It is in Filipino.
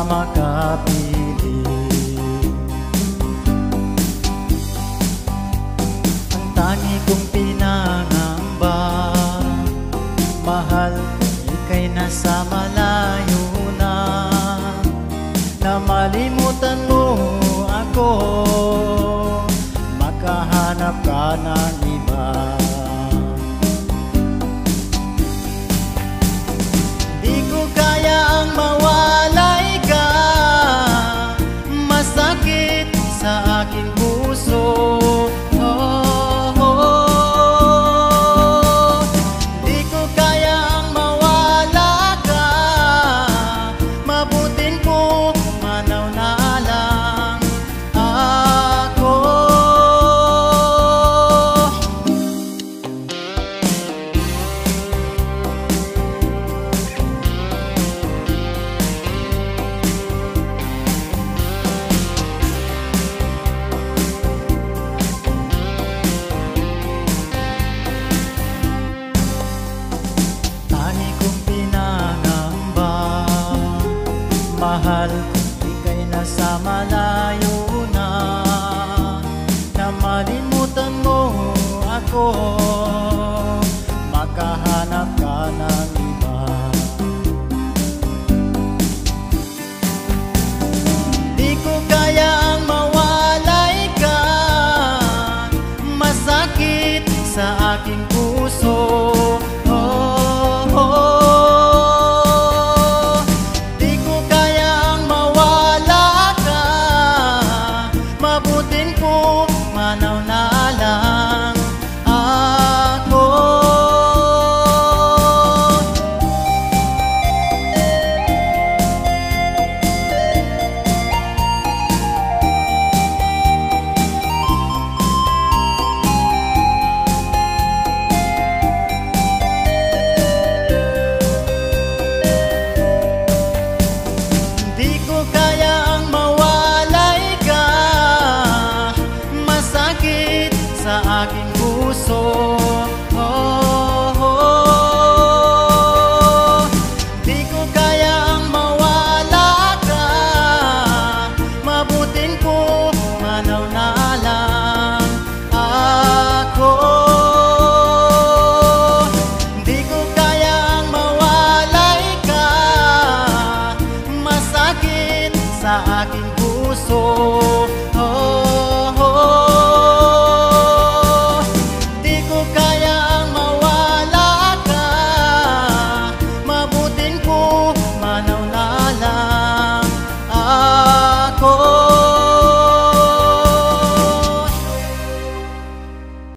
makapiling. Ang tangi kong pinangamba, mahal, ika'y nasa malayo na, na malimutan mo ako, makahanap ka ng iba. Di ko kaya ang mawalay ka, masakit sa aking puso. Di ko kaya ang mawala ka, mabuting ko manaw na lang ako. Tani kong pinangamba, mahal, ika'y nasa malayo na, na malimutan mo ako, makahanap ka ng iba. Di ko kaya ang mawalay ka, masakit sa aking puso. Di ko kaya ang mawala ka, mabuting ko manaw na lang ako. Di ko kaya ang mawalay ka, masakit sa aking puso. Di ko kaya ang mawala ka, mabuting ko manaw na lang ako. Di ko kaya ang mawalay ka, masakit sa aking puso.